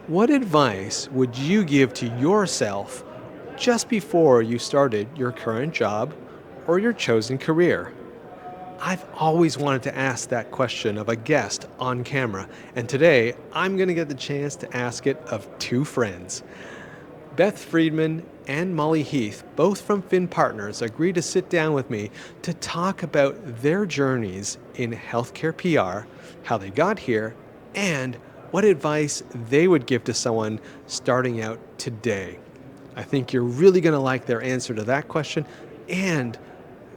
What advice would you give to yourself just before you started your current job or your chosen career? I've always wanted to ask that question of a guest on camera, and today I'm going to get the chance to ask it of two friends. Beth Friedman and Molly Heath, both from Finn Partners, agreed to sit down with me to talk about their journeys in healthcare PR, how they got here, and what advice they would give to someone starting out today. I think you're really going to like their answer to that question and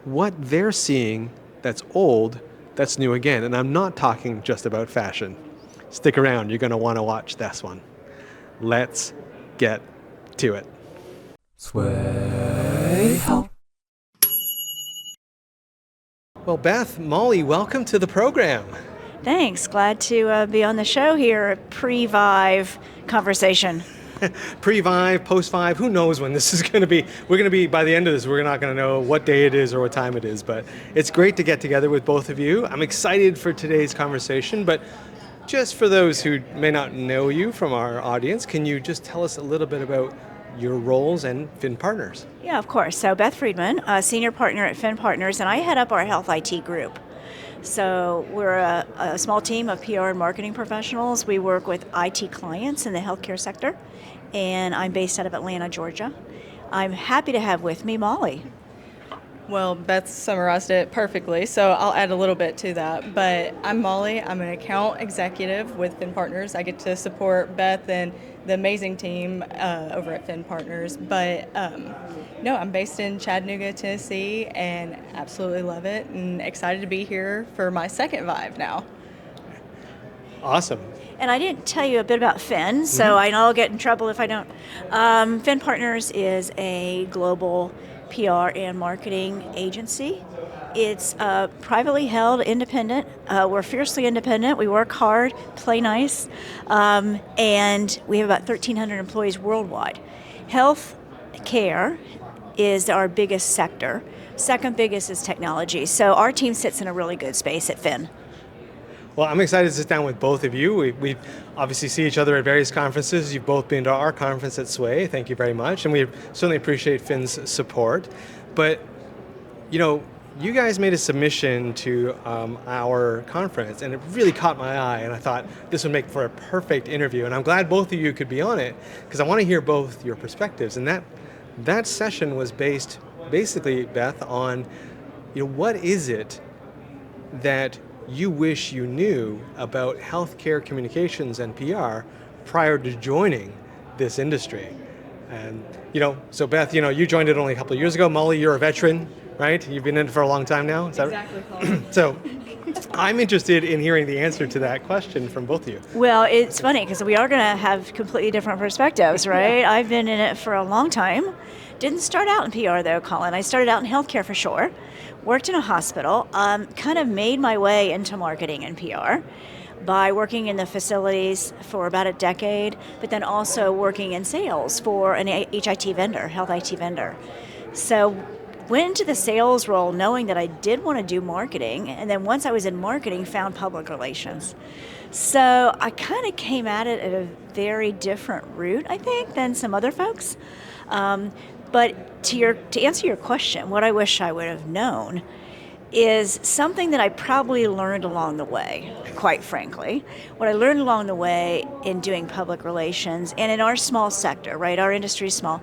what they're seeing that's old, that's new again. And I'm not talking just about fashion. Stick around, you're going to want to watch this one. Let's get to it. Swaay. Well, Beth, Molly, welcome to the program. Thanks. Glad to be on the show here. Pre-Vive conversation. Pre-Vive, post-Vive, who knows when this is going to be. We're going to be, by the end of this, we're not going to know what day it is or what time it is, but it's great to get together with both of you. I'm excited for today's conversation, but just for those who may not know you from our audience, can you just tell us a little bit about your roles and Finn Partners? Yeah, of course. So Beth Friedman, a senior partner at Finn Partners, and I head up our health IT group. So we're a small team of PR and marketing professionals. We work with IT clients in the healthcare sector, and I'm based out of Atlanta, Georgia. I'm happy to have with me Molly. Well, Beth summarized it perfectly, so I'll add a little bit to that. But I'm Molly. I'm an account executive with Finn Partners. I get to support Beth and the amazing team over at Finn Partners. But no, I'm based in Chattanooga, Tennessee, and absolutely love it and excited to be here for my second Vive now. Awesome. And I didn't tell you a bit about Finn, so I know I'll get in trouble if I don't. Finn Partners is a global PR and marketing agency. It's privately held, independent. We're fiercely independent. We work hard, play nice, and we have about 1,300 employees worldwide. Health care is our biggest sector. Second biggest is technology. So our team sits in a really good space at Finn. Well, I'm excited to sit down with both of you. We obviously see each other at various conferences. You've both been to our conference at Swaay. Thank you very much. And we certainly appreciate Finn's support. But, you guys made a submission to our conference, and it really caught my eye. And I thought this would make for a perfect interview. And I'm glad both of you could be on it because I want to hear both your perspectives. And that session was based, basically, Beth, on, what is it that you wish you knew about healthcare communications and PR prior to joining this industry. And, so Beth, you joined it only a couple of years ago. Molly, you're a veteran, right? You've been in it for a long time now. Is that Exactly, Colin. So I'm interested in hearing the answer to that question from both of you. Well, it's funny because we are going to have completely different perspectives, right? I've been in it for a long time. Didn't start out in PR though, Colin. I started out in healthcare for sure. Worked in a hospital. Kind of made my way into marketing and PR by working in the facilities for about a decade, but then also working in sales for an HIT vendor, health IT vendor. So went into the sales role knowing that I did want to do marketing, and then once I was in marketing, found public relations. So I kind of came at it at a very different route, I think, than some other folks. But to answer your question, what I wish I would have known is something that I probably learned along the way, quite frankly. What I learned along the way in doing public relations, and in our small sector, right, our industry is small,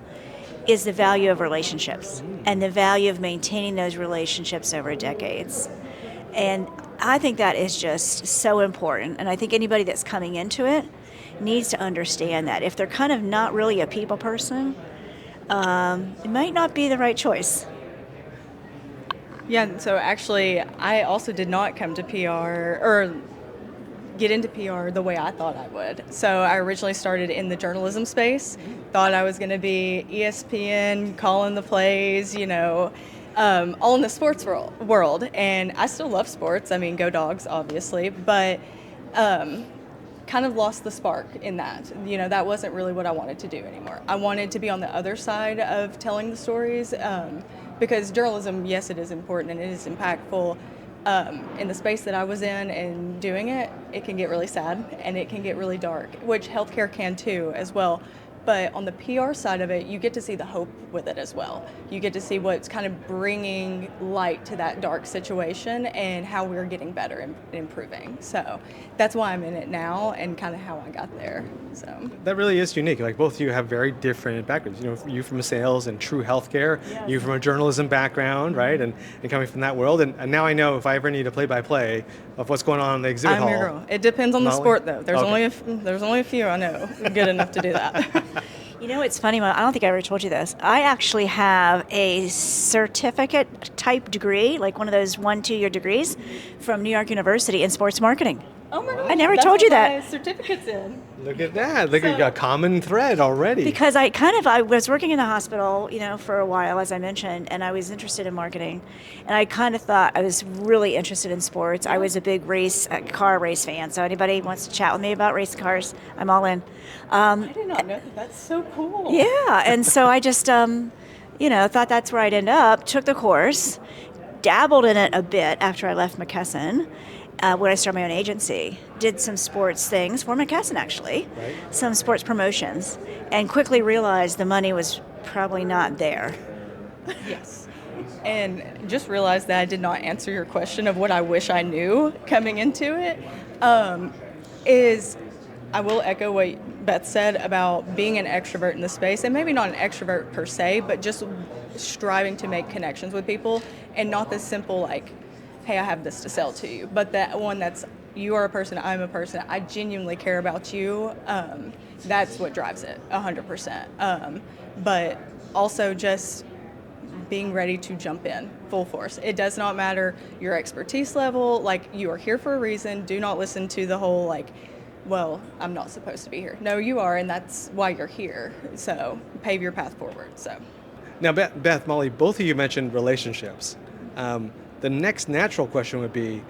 is the value of relationships and the value of maintaining those relationships over decades. And I think that is just so important. And I think anybody that's coming into it needs to understand that. If they're kind of not really a people person, it might not be the right choice. Yeah, so actually, I also did not come to PR or get into PR the way I thought I would. So I originally started in the journalism space, thought I was going to be ESPN, calling the plays, all in the sports world. And I still love sports. I mean, go Dogs, obviously, but kind of lost the spark in that. That wasn't really what I wanted to do anymore. I wanted to be on the other side of telling the stories because journalism, yes, it is important and it is impactful, In the space that I was in and doing it, it can get really sad and it can get really dark, which healthcare can too as well. But on the PR side of it, you get to see the hope with it as well. You get to see what's kind of bringing light to that dark situation and how we're getting better and improving. So that's why I'm in it now and kind of how I got there. So That really is unique. Like both of you have very different backgrounds. You from sales and true healthcare, you from a journalism background, right? And coming from that world. And now I know if I ever need a play-by-play of what's going on in the exhibit I'm hall. your girl. It depends on the Molly? sport though. There's Okay. there's only a few I know good enough to do that. You know, it's funny, I don't think I ever told you this. I actually have a certificate type degree, like one of those 1-2 year degrees from New York University in sports marketing. Oh my gosh. I never that's told you what that. my certificate's in. Look at that. Look at a common thread already. Because I was working in the hospital, for a while, as I mentioned, and I was interested in marketing. And I kind of thought I was really interested in sports. I was a big car race fan. So anybody wants to chat with me about race cars, I'm all in. I did not know that. That's so cool. Yeah, and so I just, thought that's where I'd end up. Took the course, dabbled in it a bit after I left McKesson. When I started my own agency, did some sports things for McKesson actually, Right. some sports promotions, and quickly realized the money was probably not there. Yes. And just realized that I did not answer your question of what I wish I knew coming into it. I will echo what Beth said about being an extrovert in the space, and maybe not an extrovert per se, but just striving to make connections with people, and not the simple like, hey, I have this to sell to you, but that one that's, you are a person, I'm a person, I genuinely care about you. That's what drives it, 100%. But also just being ready to jump in full force. It does not matter your expertise level, like you are here for a reason. Do not listen to the whole like, well, I'm not supposed to be here. No, you are, and that's why you're here. So pave your path forward. So Now, Beth, Molly, both of you mentioned relationships. The next natural question would be,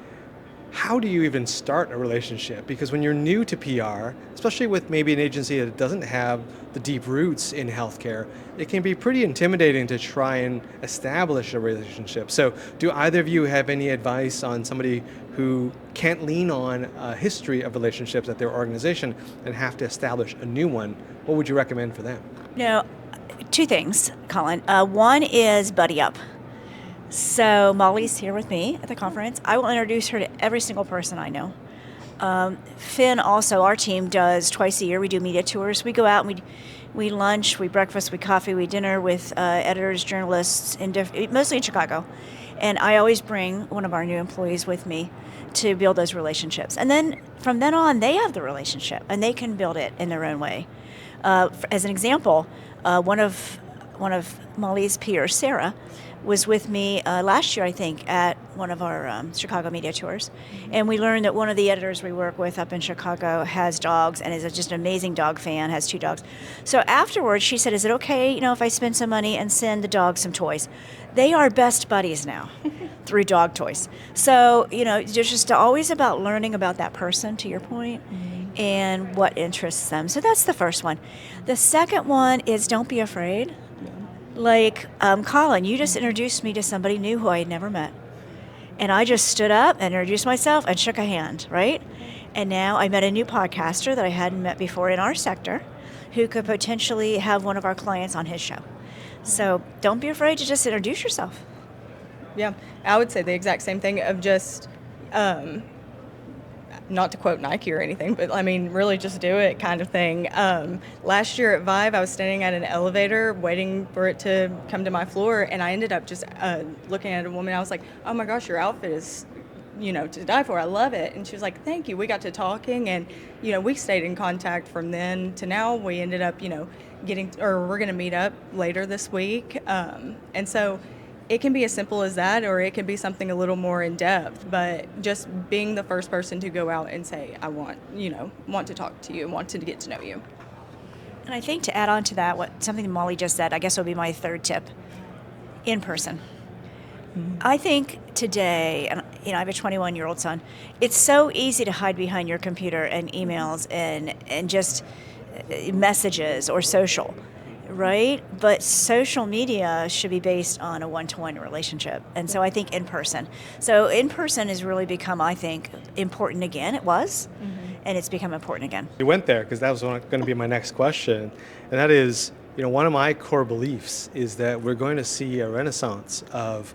how do you even start a relationship? Because when you're new to PR, especially with maybe an agency that doesn't have the deep roots in healthcare, it can be pretty intimidating to try and establish a relationship. So do either of you have any advice on somebody who can't lean on a history of relationships at their organization and have to establish a new one? What would you recommend for them? Two things, Colin. One is buddy up. So Molly's here with me at the conference. I will introduce her to every single person I know. Finn also, our team does twice a year. We do media tours. We go out and we lunch, we breakfast, we coffee, we dinner with editors, journalists, mostly in Chicago. And I always bring one of our new employees with me to build those relationships. And then from then on, they have the relationship and they can build it in their own way. As an example, one of Molly's peers, Sarah, was with me last year, I think, at one of our Chicago media tours. And we learned that one of the editors we work with up in Chicago has dogs and is just an amazing dog fan, has 2 dogs. So afterwards, she said, is it okay, if I spend some money and send the dog some toys? They are best buddies now through dog toys. So, it's just always about learning about that person, to your point, and what interests them. So that's the first one. The second one is don't be afraid. Like, Colin, you just introduced me to somebody new who I had never met. And I just stood up and introduced myself and shook a hand, right? And now I met a new podcaster that I hadn't met before in our sector who could potentially have one of our clients on his show. So don't be afraid to just introduce yourself. yeah, I would say the exact same thing of just, not to quote Nike or anything, but I mean, really just do it kind of thing. Last year at Vive, I was standing at an elevator waiting for it to come to my floor, and I ended up just looking at a woman. I was like, oh my gosh, your outfit is, to die for. I love it. And she was like, thank you. We got to talking, and, we stayed in contact from then to now. We ended up, we're going to meet up later this week. And so it can be as simple as that, or it can be something a little more in depth, but just being the first person to go out and say, I want to talk to you, want to get to know you. And I think to add on to that, something Molly just said, I guess would be my third tip, in person. I think today, and I have a 21-year-old son, it's so easy to hide behind your computer and emails and just messages or social. right? But social media should be based on a one-to-one relationship. And so I think in person. So in person has really become, I think, important again. It was, and it's become important again. You went there because that was going to be my next question, and that is, one of my core beliefs is that we're going to see a renaissance of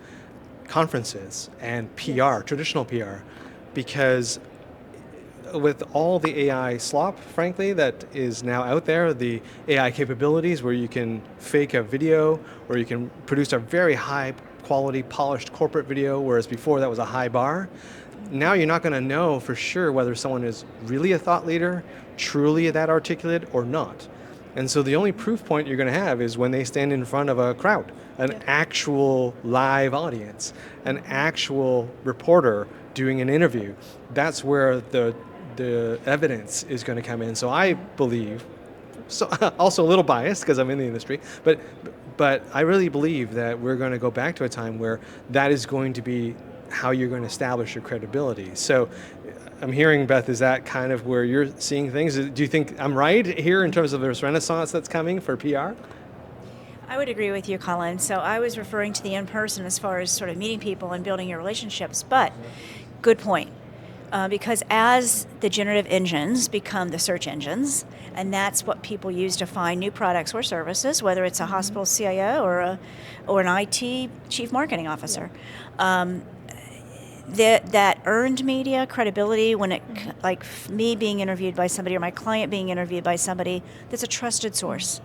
conferences and PR, traditional PR, because with all the AI slop, frankly, that is now out there, the AI capabilities where you can fake a video or you can produce a very high quality, polished corporate video, whereas before that was a high bar. Now you're not going to know for sure whether someone is really a thought leader, truly that articulate, or not. And so the only proof point you're going to have is when they stand in front of a crowd, an actual live audience, an actual reporter doing an interview. That's where the evidence is going to come in. So I believe, so also a little biased because I'm in the industry, but I really believe that we're going to go back to a time where that is going to be how you're going to establish your credibility. So I'm hearing, Beth, is that kind of where you're seeing things? Do you think I'm right here in terms of this renaissance that's coming for PR? I would agree with you, Colin. So I was referring to the in-person as far as sort of meeting people and building your relationships, but good point. Because as the generative engines become the search engines, and that's what people use to find new products or services, whether it's a hospital CIO or an IT chief marketing officer, that earned media credibility when it, like me being interviewed by somebody or my client being interviewed by somebody that's a trusted source.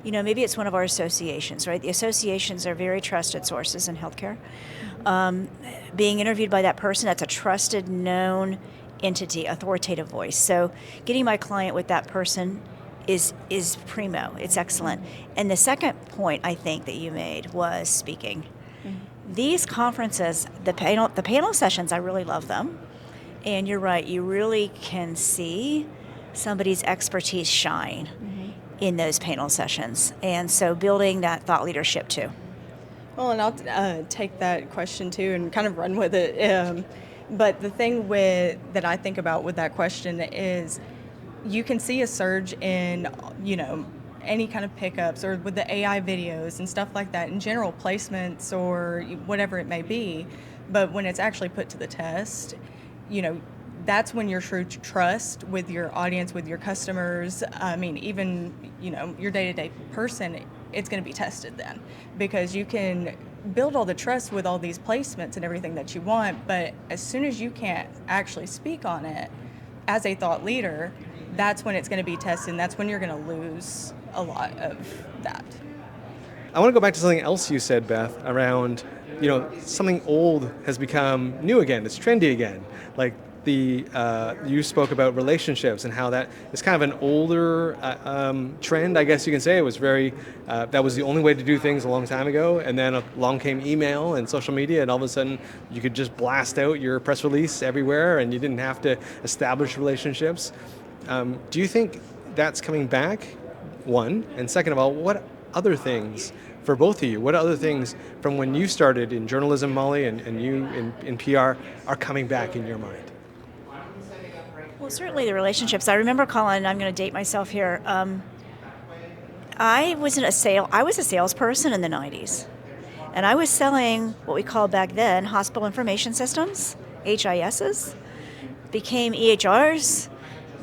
Maybe it's one of our associations, right? The associations are very trusted sources in healthcare. Being interviewed by that person, that's a trusted, known entity, authoritative voice. So getting my client with that person is primo. It's excellent. And the second point I think that you made was speaking. These conferences, the panel sessions, I really love them. And you're right, you really can see somebody's expertise shine in those panel sessions. And so building that thought leadership too. Well, and I'll take that question too and kind of run with it. But the thing that I think about with that question is you can see a surge in, any kind of pickups or with the AI videos and stuff like that, in general placements or whatever it may be. But when it's actually put to the test, that's when your true trust with your audience, with your customers, even, your day-to-day person, it's going to be tested then. Because you can build all the trust with all these placements and everything that you want, but as soon as you can't actually speak on it as a thought leader, that's when it's going to be tested, and that's when you're going to lose a lot of that. I want to go back to something else you said, Beth, around, something old has become new again. It's trendy again. Like you spoke about relationships and how that is kind of an older trend, I guess you can say. It was that was the only way to do things a long time ago. And then along came email and social media, and all of a sudden you could just blast out your press release everywhere and you didn't have to establish relationships. Do you think that's coming back, one? And second of all, what other things, for both of you, what other things from when you started in journalism, Molly, and you in PR are coming back in your mind? Well, certainly the relationships. I remember, Colin, I'm going to date myself here. I was a salesperson in the 90s. And I was selling what we called back then hospital information systems, HISs, became EHRs.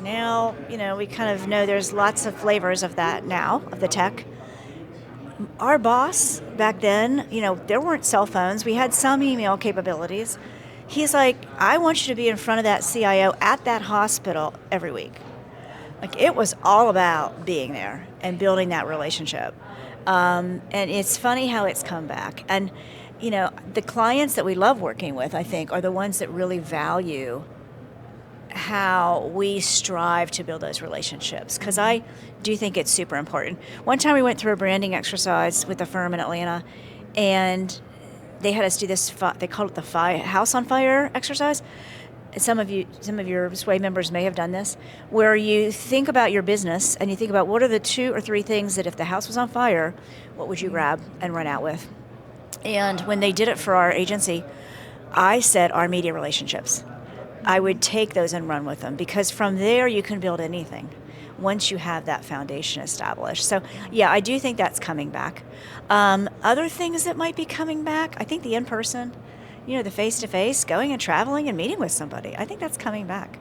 Now, we kind of know there's lots of flavors of that now, of the tech. Our boss back then, there weren't cell phones. We had some email capabilities. He's like, I want you to be in front of that CIO at that hospital every week. Like, it was all about being there and building that relationship. And it's funny how it's come back. And, the clients that we love working with, I think, are the ones that really value how we strive to build those relationships, because I do think it's super important. One time we went through a branding exercise with a firm in Atlanta, and they had us do this, they called it the House on Fire exercise. Some of your Swaay members may have done this, where you think about your business and you think about what are the 2 or 3 things that if the house was on fire, what would you grab and run out with? And when they did it for our agency, I said our media relationships. I would take those and run with them, because from there you can build anything. once you have that foundation established. So, yeah, I do think that's coming back. Other things that might be coming back, I think the in-person, the face-to-face, going and traveling and meeting with somebody. I think that's coming back.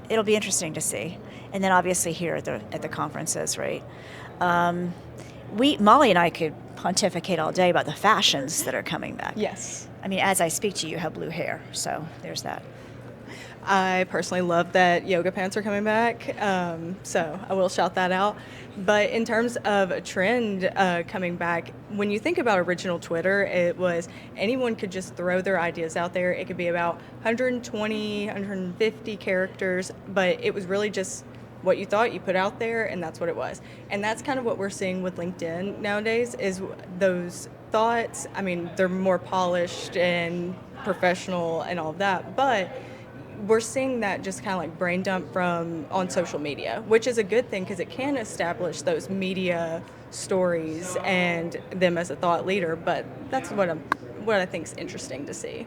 It'll be interesting to see. And then obviously here at the conferences, right? Molly and I could pontificate all day about the fashions that are coming back. Yes. I mean, as I speak to you, you have blue hair, so there's that. I personally love that yoga pants are coming back, so I will shout that out. But in terms of a trend coming back, when you think about original Twitter, it was anyone could just throw their ideas out there. It could be about 120, 150 characters, but it was really just what you thought you put out there, and that's what it was. And that's kind of what we're seeing with LinkedIn nowadays is those thoughts. I mean, they're more polished and professional and all of that, but we're seeing that just kind of like brain dump from on social media, which is a good thing because it can establish those media stories and them as a thought leader. But that's what I think is interesting to see.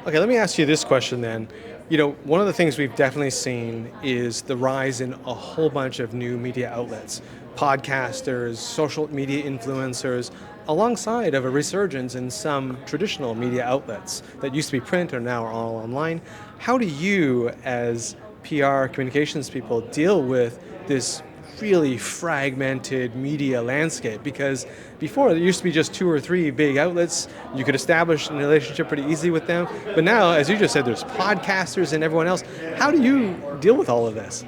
Okay, let me ask you this question then. One of the things we've definitely seen is the rise in a whole bunch of new media outlets, podcasters, social media influencers, alongside of a resurgence in some traditional media outlets that used to be print and now are all online. How do you, as PR communications people, deal with this really fragmented media landscape? Because before there used to be just 2 or 3 big outlets. You could establish a relationship pretty easily with them. But now, as you just said, there's podcasters and everyone else. How do you deal with all of this?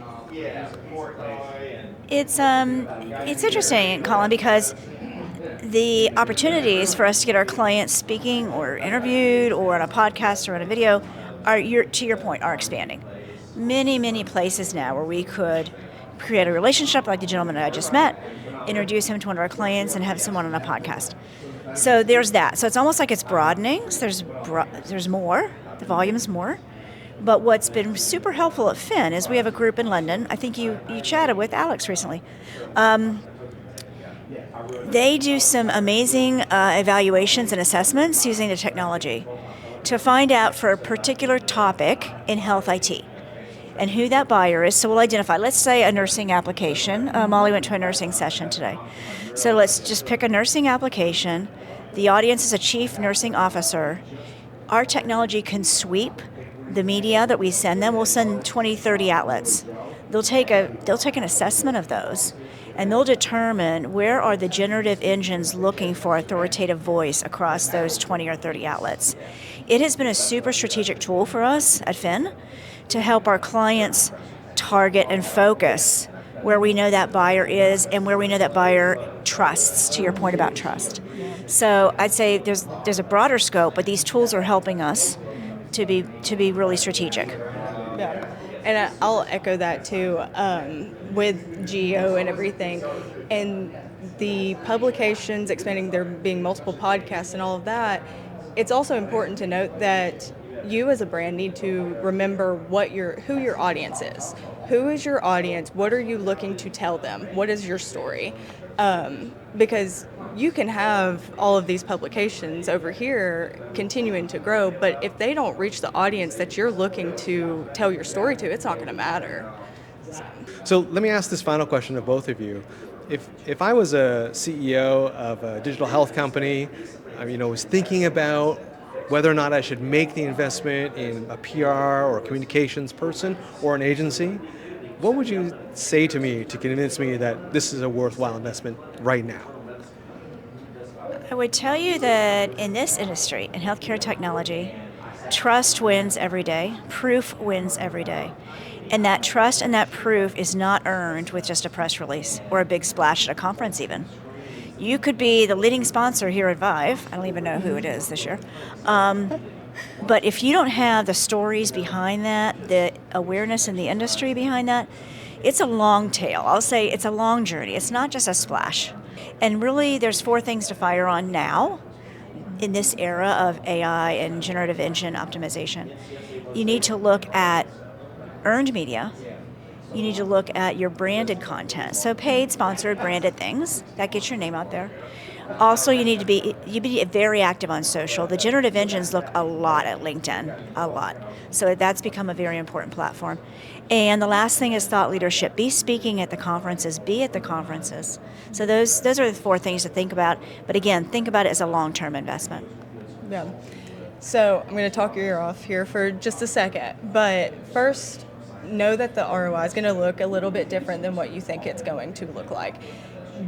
It's interesting, Colin, because the opportunities for us to get our clients speaking or interviewed or on a podcast or on a video to your point, are expanding. Many, many places now where we could create a relationship like the gentleman I just met, introduce him to one of our clients, and have someone on a podcast. So there's that. So it's almost like it's broadening. So there's more. The volume's more. But what's been super helpful at Finn is we have a group in London. I think you chatted with Alex recently. They do some amazing evaluations and assessments using the technology to find out for a particular topic in health IT and who that buyer is. So we'll identify, let's say a nursing application. Molly went to a nursing session today. So let's just pick a nursing application. The audience is a chief nursing officer. Our technology can sweep the media that we send them. We'll send 20, 30 outlets. They'll take an assessment of those, and they'll determine where are the generative engines looking for authoritative voice across those 20 or 30 outlets. It has been a super strategic tool for us at Finn to help our clients target and focus where we know that buyer is and where we know that buyer trusts, to your point about trust. So I'd say there's a broader scope, but these tools are helping us to be really strategic. Yeah. And I'll echo that too, with GEO and everything. And the publications expanding, there being multiple podcasts and all of that, it's also important to note that you as a brand need to remember who your audience is. Who is your audience? What are you looking to tell them? What is your story? Because you can have all of these publications over here continuing to grow, but if they don't reach the audience that you're looking to tell your story to, it's not going to matter. So let me ask this final question of both of you. If I was a CEO of a digital health company, was thinking about whether or not I should make the investment in a PR or a communications person or an agency, what would you say to me to convince me that this is a worthwhile investment right now? I would tell you that in this industry, in healthcare technology, trust wins every day, proof wins every day. And that trust and that proof is not earned with just a press release or a big splash at a conference even. You could be the leading sponsor here at Vive. I don't even know who it is this year. But if you don't have the stories behind that, the awareness in the industry behind that, it's a long tail. I'll say it's a long journey. It's not just a splash. And really, there's 4 things to fire on now in this era of AI and generative engine optimization. You need to look at earned media. you need to look at your branded content. So paid, sponsored, branded things. That gets your name out there. Also, you need to be very active on social. The generative engines look a lot at LinkedIn, a lot. So that's become a very important platform. And the last thing is thought leadership. Be speaking at the conferences, be at the conferences. So those are the 4 things to think about. But again, think about it as a long-term investment. Yeah. So I'm going to talk your ear off here for just a second. But first, know that the ROI is going to look a little bit different than what you think it's going to look like.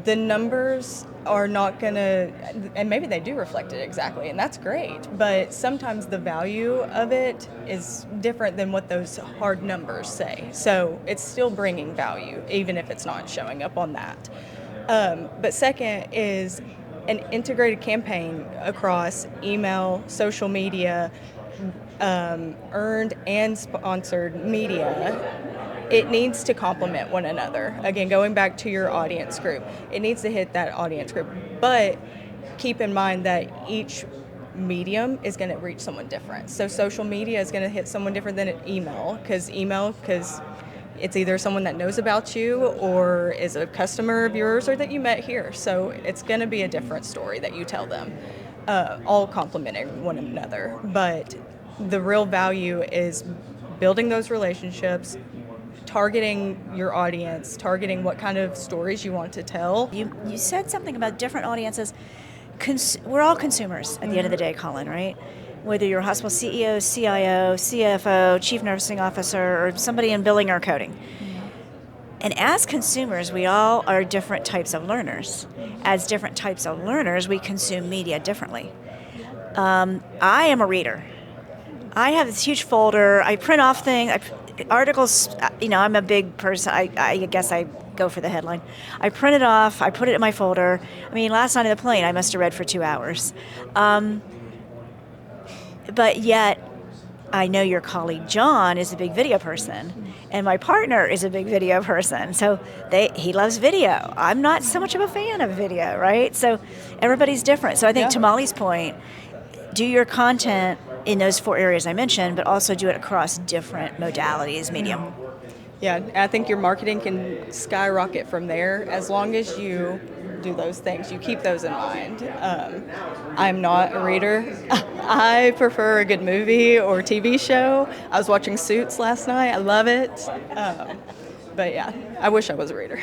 The numbers are not going to, and maybe they do reflect it exactly, and that's great, but sometimes the value of it is different than what those hard numbers say. So it's still bringing value, even if it's not showing up on that. But second is an integrated campaign across email, social media, earned and sponsored media. It needs to complement one another. Again, going back to your audience group, it needs to hit that audience group. But keep in mind that each medium is going to reach someone different. So social media is going to hit someone different than an email, because it's either someone that knows about you or is a customer of yours or that you met here. So it's going to be a different story that you tell them, all complementing one another. But the real value is building those relationships, targeting your audience, targeting what kind of stories you want to tell. You said something about different audiences. We're all consumers at the end of the day, Colin, right? Whether you're a hospital CEO, CIO, CFO, chief nursing officer, or somebody in billing or coding. And as consumers, we all are different types of learners. As different types of learners, we consume media differently. I am a reader. I have this huge folder. I print off things. Articles, I'm a big person. I guess I go for the headline. I print it off. I put it in my folder. I mean, last night on the plane, I must have read for 2 hours. But yet, I know your colleague John is a big video person, and my partner is a big video person. So he loves video. I'm not so much of a fan of video, right? So everybody's different. So I think to Molly's point, do your content in those 4 areas I mentioned, but also do it across different modalities, medium. Yeah, I think your marketing can skyrocket from there as long as you do those things. You keep those in mind. I'm not a reader. I prefer a good movie or TV show. I was watching Suits last night. I love it. But yeah, I wish I was a reader.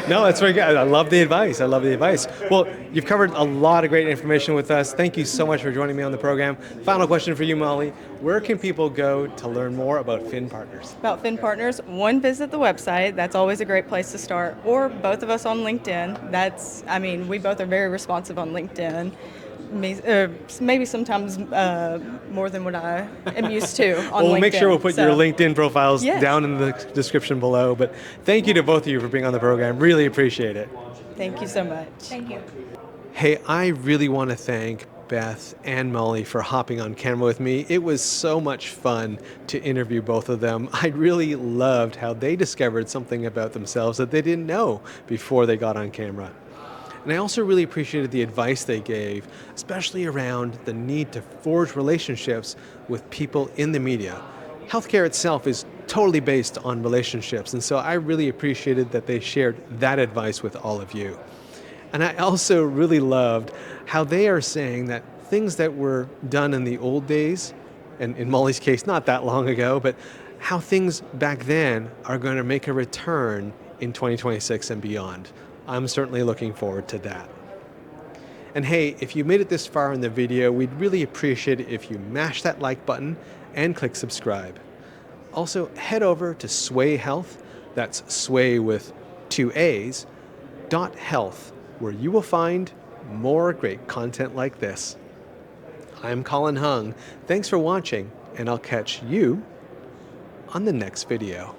No, that's very good. I love the advice. Well, you've covered a lot of great information with us. Thank you so much for joining me on the program. Final question for you, Molly. Where can people go to learn more about Fin Partners? About Fin Partners, visit the website. That's always a great place to start. Or both of us on LinkedIn. We both are very responsive on LinkedIn. Maybe sometimes more than what I am used to on LinkedIn. We'll make sure we'll put your LinkedIn profiles down in the description below. But thank you to both of you for being on the program. Really appreciate it. Thank you so much. Thank you. Hey, I really want to thank Beth and Molly for hopping on camera with me. It was so much fun to interview both of them. I really loved how they discovered something about themselves that they didn't know before they got on camera. And I also really appreciated the advice they gave, especially around the need to forge relationships with people in the media. Healthcare itself is totally based on relationships, and so I really appreciated that they shared that advice with all of you. And I also really loved how they are saying that things that were done in the old days, and in Molly's case, not that long ago, but how things back then are going to make a return in 2026 and beyond. I'm certainly looking forward to that. And hey, if you made it this far in the video, we'd really appreciate it if you mash that like button and click subscribe. Also, head over to Swaay Health, that's Swaay with 2 A's, .health, where you will find more great content like this. I'm Colin Hung. Thanks for watching, and I'll catch you on the next video.